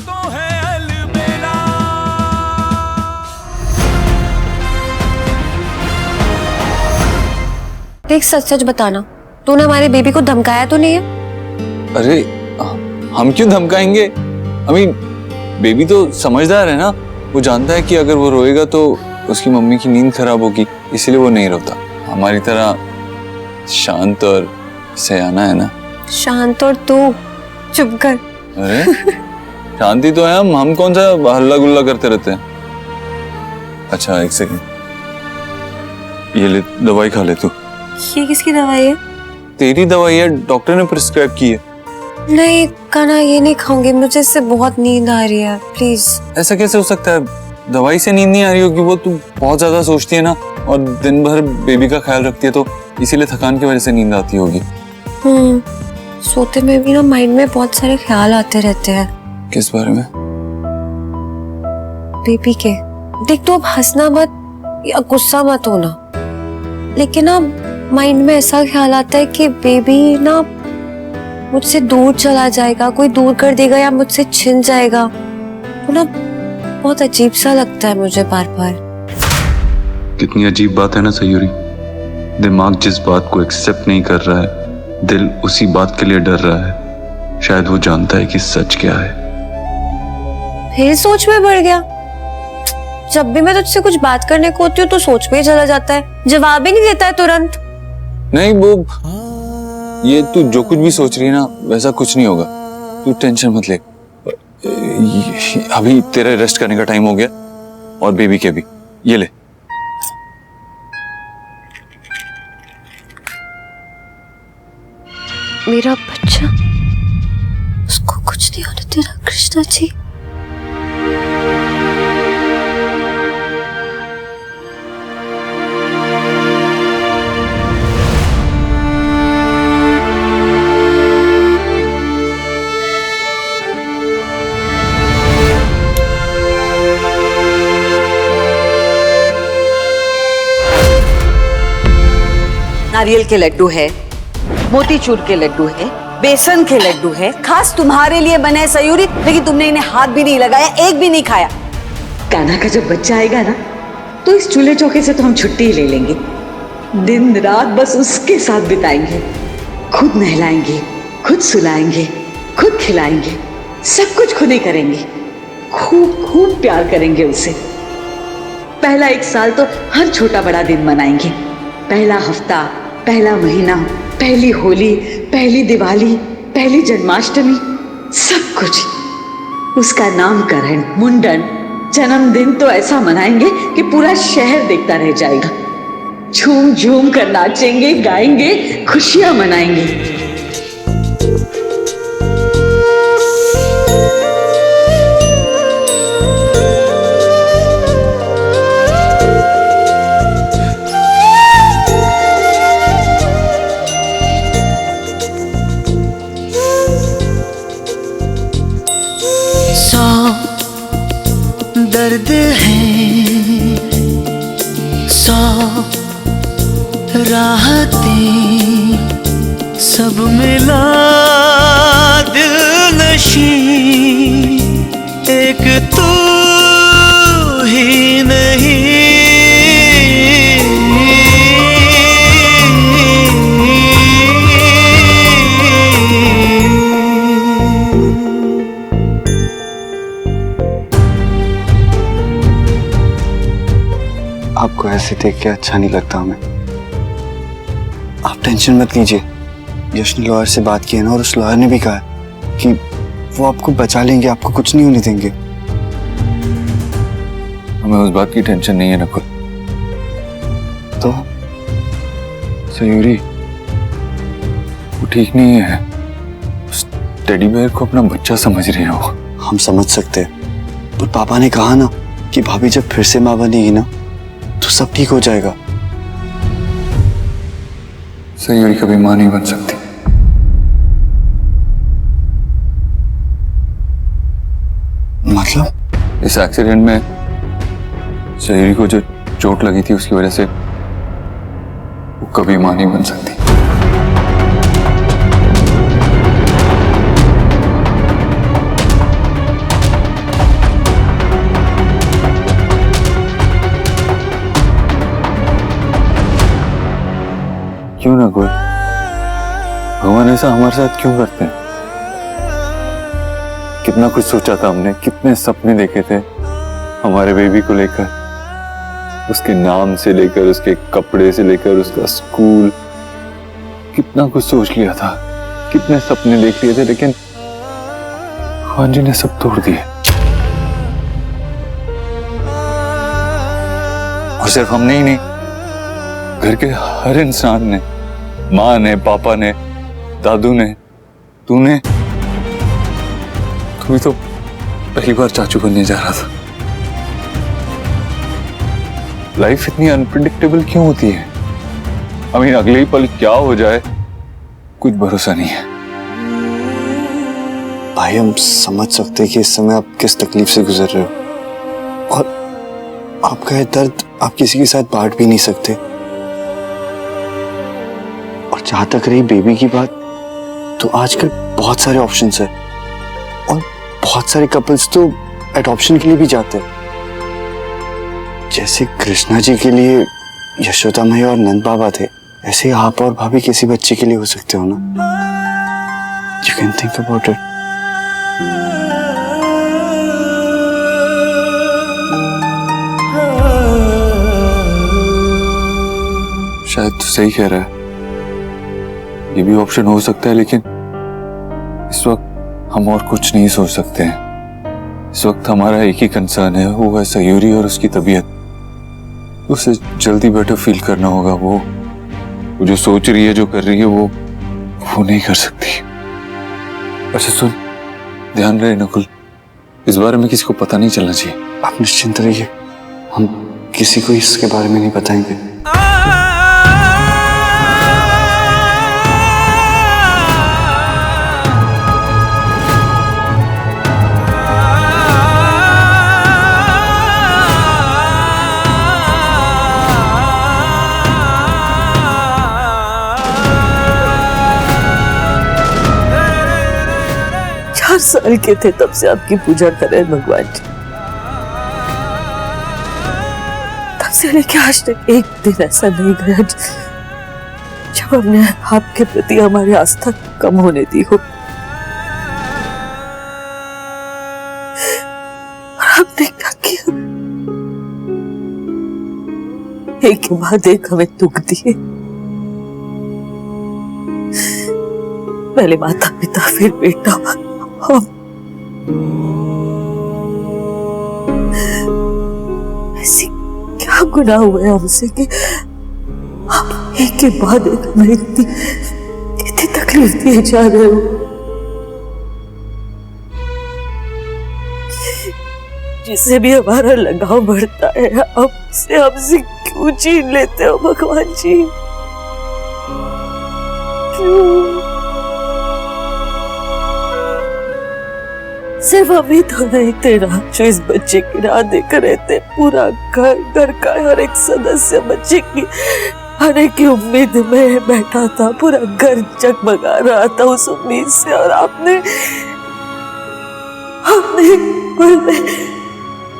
तो है अलबेला। देख सच सच बताना, तूने हमारे बेबी को धमकाया तो नहीं है? अरे हम क्यों धमकाएंगे? बेबी तो समझदार है ना, वो जानता है कि अगर वो रोएगा तो उसकी मम्मी की नींद खराब होगी, इसलिए वो नहीं रोता। हमारी तरह शांत और सयाना है ना। शांत और तू चुप कर। अरे शांति तो है हम कौन सा हल्ला गुल्ला करते रहते हैं। अच्छा एक सेकंड, ये ले दवाई खा ले तू। ये किसकी दवाई है? तेरी दवाई है, डॉक्टर ने प्रिस्क्राइब की है। नहीं काना, ये नहीं खाऊंगी, मुझे इससे बहुत नींद आ रही है, प्लीज। ऐसा कैसे हो सकता है? दवाई से नींद नहीं आ रही होगी, वो तू बहुत ज्यादा सोचती है ना और दिन भर बेबी का ख्याल रखती है, तो इसीलिए थकान की वजह से नींद आती होगी। सोते में भी ना माइंड में बहुत सारे ख्याल आते रहते हैं। किस बारे में? बेबी के। देख तू अब हंसना मत या गुस्सा मत होना, लेकिन ना माइंड में ऐसा ख्याल आता है कि बेबी ना मुझसे दूर चला जाएगा, कोई दूर कर देगा या मुझसे छिन जाएगा, तो ना बहुत अजीब सा लगता है मुझे बार बार। कितनी अजीब बात है ना सयूरी, दिमाग जिस बात को एक्सेप्ट नहीं कर रहा है, दिल उसी बात के लिए डर रहा है। शायद वो जानता है कि सच क्या है। फिर सोच में बढ़ गया। जब भी मैं तुझसे कुछ बात करने को होती हूँ तो सोच में ही चला जाता है, जवाब ही नहीं देता है तुरंत। नहीं वो ये तू जो कुछ भी सोच रही है ना वैसा कुछ नहीं होगा, तू टेंशन मत ले। अभी तेरा रेस्ट करने का टाइम हो गया और बेबी के भी। ये ले। मेरा बच्चा, उसको कुछ नहीं होने देना कृष्णा जी। नारियल के लड्डू है, मोतीचूर के लड्डू है, बेसन के लड्डू है, खास तुम्हारे लिए बने सयूरी, लेकिन तुमने इन्हें हाथ भी नहीं लगाया, एक भी नहीं खाया। कान्हा का जब बच्चा आएगा ना तो इस चूल्हे चौके से तो हम छुट्टी ही ले लेंगे, दिन रात बस उसके साथ बिताएंगे, खुद नहलाएंगे, खुद सुलाएंगे, खुद खिलाएंगे, सब कुछ खुद ही करेंगे, खूब खूब प्यार करेंगे उसे। पहला 1 साल तो हर छोटा बड़ा दिन मनाएंगे, पहला हफ्ता, पहला महीना, पहली होली, पहली दिवाली, पहली जन्माष्टमी, सब कुछ। उसका नामकरण, मुंडन, जन्मदिन तो ऐसा मनाएंगे कि पूरा शहर देखता रह जाएगा। झूम झूम कर नाचेंगे, गाएंगे, खुशियां मनाएंगे। दर्द है 100 राहतें, सब मिला दिल नशी, एक तू ही नहीं। आपको ऐसे देख के अच्छा नहीं लगता हमें। आप टेंशन मत लीजिए, यश ने लॉयर से बात की है ना, और उस लॉयर ने भी कहा है कि वो आपको बचा लेंगे, आपको कुछ नहीं होने देंगे। हमें उस बात की टेंशन नहीं है नकुल। तो सयूरी वो ठीक नहीं है, उस टेडी बेयर को अपना बच्चा समझ रही हो। हम समझ सकते हैं, पर पापा ने कहा ना कि भाभी जब फिर से माँ बनेगी ना तो सब ठीक हो जाएगा। सयूरी कभी माँ नहीं बन सकती। मतलब? इस एक्सीडेंट में सयूरी को जो चोट लगी थी उसकी वजह से वो कभी माँ नहीं बन सकती। ऐसा हमारे साथ क्यों करते हैं? कितना कुछ सोचा था हमने, कितने सपने देखे थे हमारे बेबी को लेकर, उसके नाम से लेकर, उसके कपड़े से लेकर, उसका स्कूल, कितना कुछ सोच लिया था, कितने सपने देख लिए थे, लेकिन भगवान जी ने सब तोड़ दिए। और सिर्फ हमने ही नहीं, घर के हर इंसान ने, माँ ने, पापा ने, दादू ने, तूने, तू भी तो पहली बार चाचू बनने जा रहा था। लाइफ इतनी अनप्रिडिक्टेबल क्यों होती है? अगले ही पल क्या हो जाए कुछ भरोसा नहीं है। भाई हम समझ सकते हैं कि इस समय आप किस तकलीफ से गुजर रहे हो, और आपका ये दर्द आप किसी के साथ बांट भी नहीं सकते। और जहां तक रही बेबी की बात, तो आजकल बहुत सारे ऑप्शंस हैं और बहुत सारे कपल्स तो एडॉप्शन के लिए भी जाते हैं। जैसे कृष्णा जी के लिए यशोदा मैया और नंद बाबा थे, ऐसे आप और भाभी किसी बच्चे के लिए हो सकते हो ना। You can think about it. शायद तो सही कह रहा है, ये भी ऑप्शन हो सकता है, लेकिन इस वक्त हम और कुछ नहीं सोच सकते हैं। इस वक्त हमारा एक ही कंसर्न है, वो है सयूरी और उसकी तबीयत। उसे जल्दी बेटर फील करना होगा। वो जो सोच रही है, जो कर रही है, वो नहीं कर सकती। अच्छा सुन, ध्यान रहे नकुल, इस बारे में किसी को पता नहीं चलना चाहिए। आप निश्चिंत रहिए, हम किसी को इसके बारे में नहीं बताएंगे। साल के थे तब से आपकी पूजा कर रहे हैं भगवान जी। तब से लेके आज तक एक दिन ऐसा नहीं गया जब हमने आपके प्रति हमारी आस्था कम होने दी हो। और आपने क्या किया? एक के बाद एक हमें दुख दिए। पहले माता पिता, फिर बेटा। ऐसी क्या गुनाह हुए हमसे कि एक के बाद एक हमें इतनी तकलीफ दिए जा रहे हो? जिससे भी हमारा लगाव बढ़ता है, आपसे हमसे क्यों छीन लेते हो भगवान जी? क्यों? सिर्फ अभी तो नहीं तेरा जो इस बच्चे की राह देकर रहते, पूरा घर का हर एक सदस्य बच्चे की हर एक की उम्मीद में बैठा था। पूरा घर जगमगा रहा था उस उम्मीद से, और आपने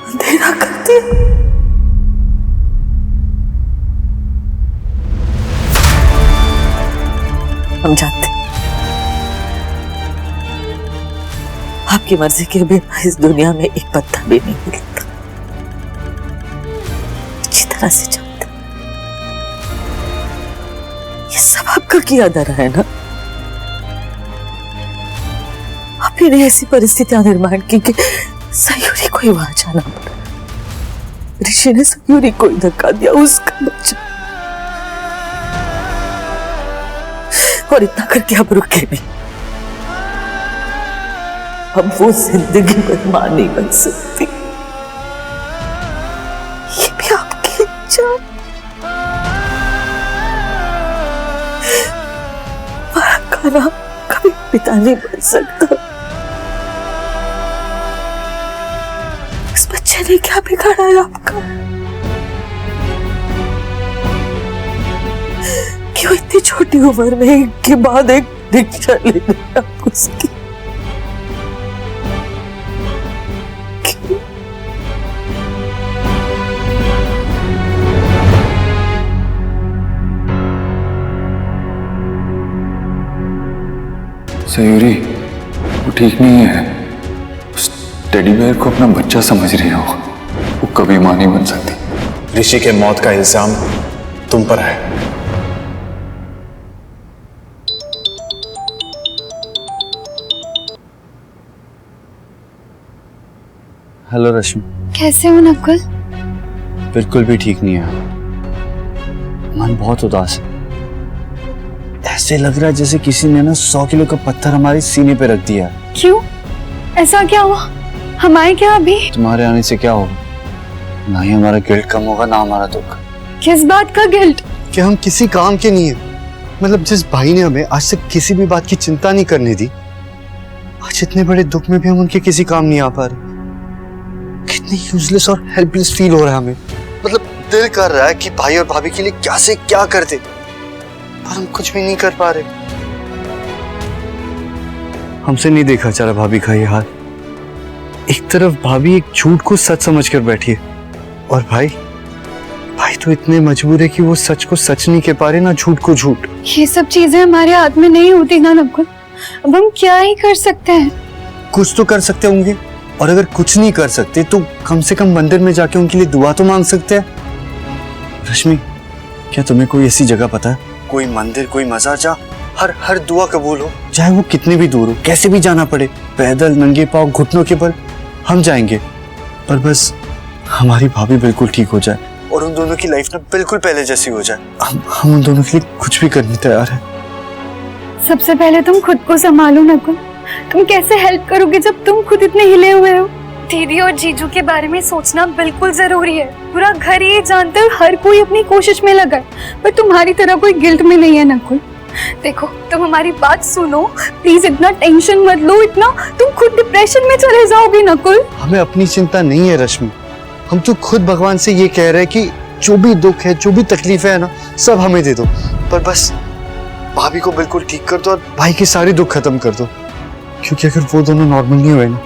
अंधेरा कर दिया। हम जानते आपकी मर्जी के बिना इस दुनिया में एक पत्ता भी नहीं हिलता। अच्छी तरह से जानते, ये सब आपका किया धरा है ना। आपने ने ऐसी परिस्थितियां निर्माण की कि सयूरी को ही वहां जाना पड़ा। ऋषि ने सयूरी को ही धक्का दिया, उसका बच्चा। और इतना करके आप रुके नहीं। अब वो जिंदगी में मां नहीं बन सकती। ये भी आपकी इच्छा। हमारा खाना कभी पिता नहीं बन सकता। इस बच्चे ने क्या बिगाड़ा है आपका? क्यों इतनी छोटी उम्र में एक के बाद एक दीक्षा लेने आपको उसकी? सयूरी, वो ठीक नहीं है। उस टेडी बेयर को अपना बच्चा समझ रही हो। वो कभी मां नहीं बन सकती। ऋषि के मौत का इल्जाम तुम पर है। हेलो रश्मि। कैसे हो नकुल? बिल्कुल भी ठीक नहीं है। मन बहुत उदास है। ऐसे लग रहा है जैसे किसी ने ना 100 किलो का पत्थर हमारे सीने पे रख दिया। क्यों? ऐसा क्या हुआ? हम आए क्या अभी? तुम्हारे आने से क्या होगा? ना ही हमारा गिल्ट कम होगा, ना हमारा दुख। किस बात का गिल्ट? कि हम किसी काम के नहीं है। मतलब जिस भाई ने हमें आज तक किसी भी बात की चिंता नहीं करने दी, आज इतने बड़े दुख में भी हम उनके किसी काम नहीं आ पा रहे। कितनी यूजलेस और हेल्पलेस फील हो रहा है हमें। मतलब दिल कर रहा है कि भाई और भाभी के लिए क्या से क्या कर दे, पर हम कुछ भी नहीं कर पा रहे। हमसे नहीं देखा जा रहा भाभी का ये हाल। एक तरफ भाभी एक झूठ को सच समझकर बैठी है, और भाई तो इतने मजबूर है कि वो सच को सच नहीं कह पा रहे, ना झूठ को झूठ। ये सब चीजें हमारे हाथ में नहीं होती ना नकुल। अब हम क्या ही कर सकते हैं? कुछ तो कर सकते होंगे, और अगर कुछ नहीं कर सकते तो कम से कम मंदिर में जाके उनके लिए दुआ तो मांग सकते हैं। रश्मि, क्या तुम्हें कोई ऐसी जगह पता है, कोई मंदिर, कोई मजार जहाँ हर दुआ कबूल हो, चाहे वो कितनी भी दूर हो, कैसे भी जाना पड़े, पैदल, नंगे पांव, घुटनों के बल, हम जाएंगे। पर बस हमारी भाभी बिल्कुल ठीक हो जाए और उन दोनों की लाइफ ना बिल्कुल पहले जैसी हो जाए। हम उन दोनों के लिए कुछ भी करने तैयार है। सबसे पहले तुम खुद को संभालो नकुल। तुम कैसे हेल्प करोगे जब तुम खुद इतने हिले हुए हो? दीदी और जीजू के बारे में सोचना बिल्कुल जरूरी है। पूरा घर ये जानते हो हर कोई अपनी कोशिश में लगा है, पर तुम्हारी तरह कोई गिल्ट में नहीं है नकुल। देखो, तुम हमारी बात सुनो प्लीज। इतना टेंशन मत लो, इतना तुम खुद डिप्रेशन में चले जाओगे नकुल। हमें अपनी चिंता नहीं है रश्मि। हम तो खुद भगवान से ये कह रहे हैं कि जो भी दुख है, जो भी तकलीफ है ना, सब हमें दे दो, पर बस भाभी को बिल्कुल ठीक कर दो और भाई के सारे दुख खत्म कर दो। क्योंकि अगर वो दोनों नॉर्मल नहीं हुए ना,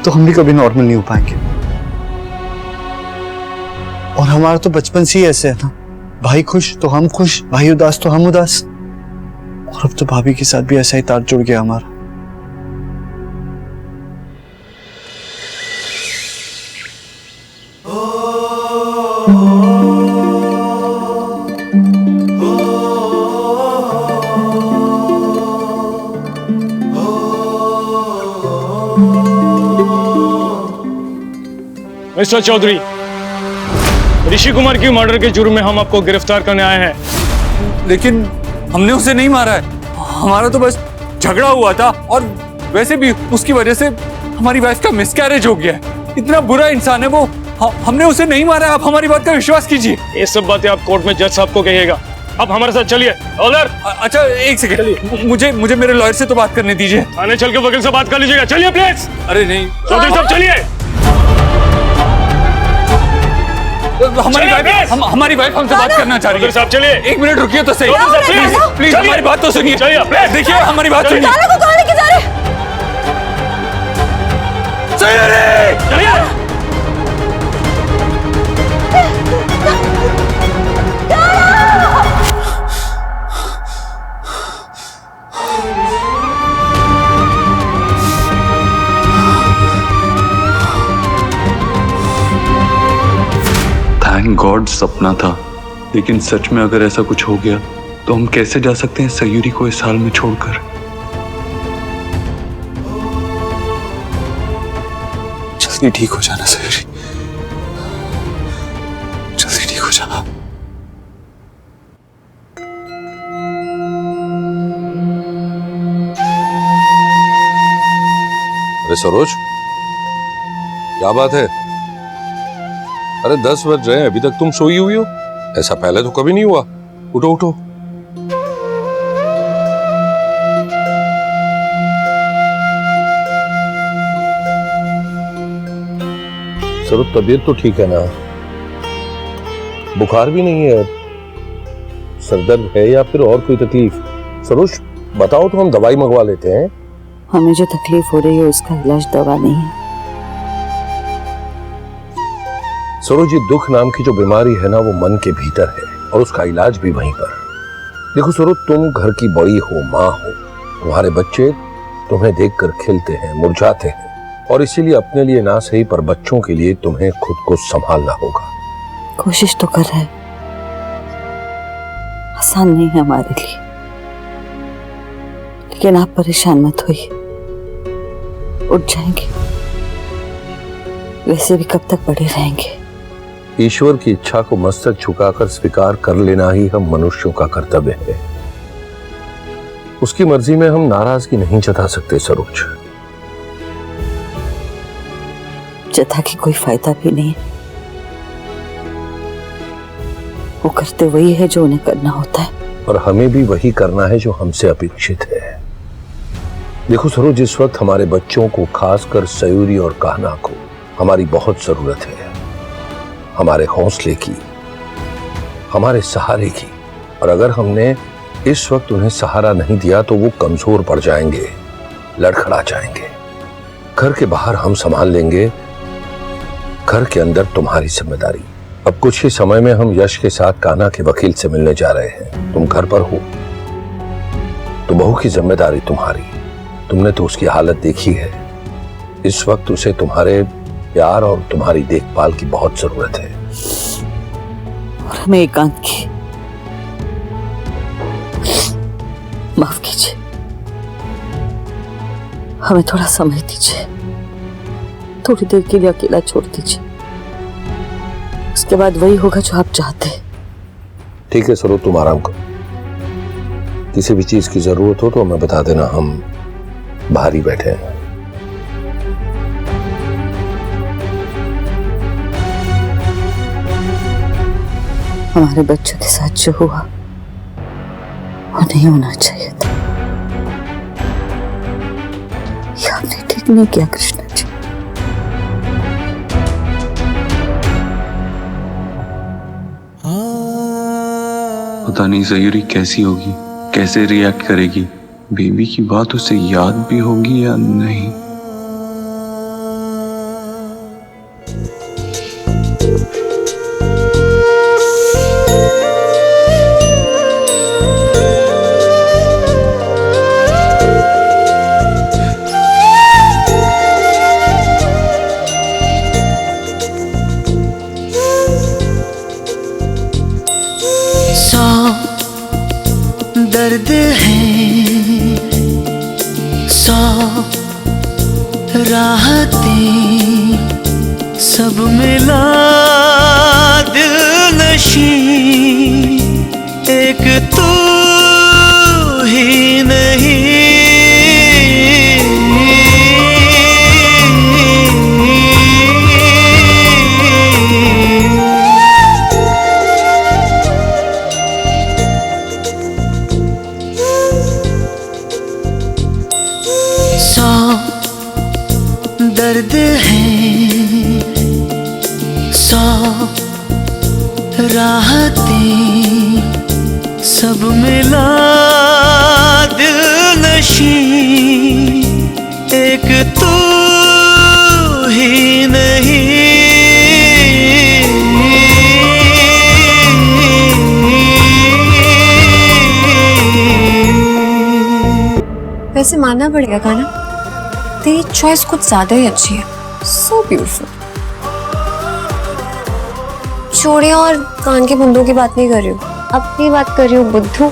तो हम भी कभी नॉर्मल नहीं हो पाएंगे। और हमारा तो बचपन से ही ऐसे है ना, भाई खुश तो हम खुश, भाई उदास तो हम उदास। और अब तो भाभी के साथ भी ऐसा ही तार जुड़ गया हमारा। मिस्टर चौधरी, ऋषि कुमार की मर्डर के जुर्म में हम आपको गिरफ्तार करने आए हैं। लेकिन हमने उसे नहीं मारा है। हमारा तो बस झगड़ा हुआ था, और वैसे भी उसकी वजह से हमारी वाइफ का मिसकैरेज हो गया है। इतना बुरा इंसान है वो। हमने उसे नहीं मारा है। आप हमारी बात का विश्वास कीजिए। ये सब बातें आप कोर्ट में जज साहब को कहिएगा। आप हमारे साथ चलिए। ऑर्डर। अच्छा एक सेकंड, मुझे मेरे लॉयर से तो बात करने दीजिए। थाने चल के वकील से बात कर लीजिएगा। चलिए प्लीज। अरे नहीं चौधरी साहब, चलिए। हमारी वाइफ हमसे बात करना चाह रही है। साहब चलिए। एक मिनट रुकिए तो सही। प्लीज प्लीज हमारी बात तो सुनिए। चलिए देखिए, हमारी बात सुनिए। चलिए। थैंक गॉड सपना था, लेकिन सच में अगर ऐसा कुछ हो गया तो हम कैसे जा सकते हैं सयूरी को इस हाल में छोड़कर। जल्दी ठीक हो जाना सयूरी, जल्दी ठीक हो जाना। अरे सरोज, क्या बात है? अरे 10 बज रहे हैं, अभी तक तुम सोई हुई हो? ऐसा पहले तो कभी नहीं हुआ। उठो उठो। सरोज, तबीयत तो ठीक है ना? बुखार भी नहीं है? सरदर्द है या फिर और कोई तकलीफ? सरोज बताओ तो हम दवाई मंगवा लेते हैं। हमें जो तकलीफ हो रही है उसका इलाज दवा नहीं है। सरोज, ये दुख नाम की जो बीमारी है ना, वो मन के भीतर है और उसका इलाज भी वहीं पर। देखो सरोज, तुम घर की बड़ी हो, माँ हो, तुम्हारे बच्चे तुम्हें देखकर खिलते हैं, मुरझाते हैं, और इसीलिए अपने लिए ना सही पर बच्चों के लिए तुम्हें खुद को संभालना होगा। कोशिश तो कर रहे हैं, आसान नहीं है हमारे लिए, लेकिन आप परेशान मत होइए, उठ जाएंगे। वैसे भी कब तक पड़े रहेंगे। ईश्वर की इच्छा को मस्तक झुकाकर स्वीकार कर लेना ही हम मनुष्यों का कर्तव्य है। उसकी मर्जी में हम नाराजगी नहीं जता सकते सरोज। जता कि कोई फायदा भी नहीं है। वो करते वही है जो उन्हें करना होता है, और हमें भी वही करना है जो हमसे अपेक्षित है। देखो सरोज, इस वक्त हमारे बच्चों को, खासकर सयूरी और कहना को, हमारी बहुत जरूरत है। हमारे हौसले की, हमारे सहारे की। और अगर हमने इस वक्त उन्हें सहारा नहीं दिया तो वो कमजोर पड़ जाएंगे, लड़खड़ा जाएंगे। घर के बाहर हम संभाल लेंगे, घर के अंदर तुम्हारी जिम्मेदारी। अब कुछ ही समय में हम यश के साथ कान्हा के वकील से मिलने जा रहे हैं। तुम घर पर हो तो बहू की जिम्मेदारी तुम्हारी। तुमने तो उसकी हालत देखी है। इस वक्त उसे तुम्हारे प्यार और तुम्हारी देखभाल की बहुत जरूरत है। और हमें एकांत की माफ कीजिए, हमें थोड़ा समय दीजिए, थोड़ी देर के लिए अकेला छोड़ दीजिए। उसके बाद वही होगा जो आप चाहते हैं। ठीक है सरो, तुम आराम करो। किसी भी चीज की जरूरत हो तो हमें बता देना, हम बाहर ही बैठे हैं। हमारे बच्चों के साथ जो हुआ वो नहीं होना चाहिए था। ये आपने ठीक नहीं किया कृष्णा जी। पता नहीं सयूरी कैसी होगी, कैसे रिएक्ट करेगी। बेबी की बात उसे याद भी होगी या नहीं। दर्द है, सौ राहतें, सब मिला दिल नशी, एक तू ही नहीं। दर्द है, सौ राहतें, सब मिला दिल नशी, एक तू ही नहीं। वैसे मानना पड़ेगा कान्हा, तेरी चॉइस कुछ ज्यादा ही अच्छी है। So beautiful. चूड़ियां और कान के बुंदों की बात नहीं कर रही हूँ, अपनी बात कर रही हूँ बुद्धू।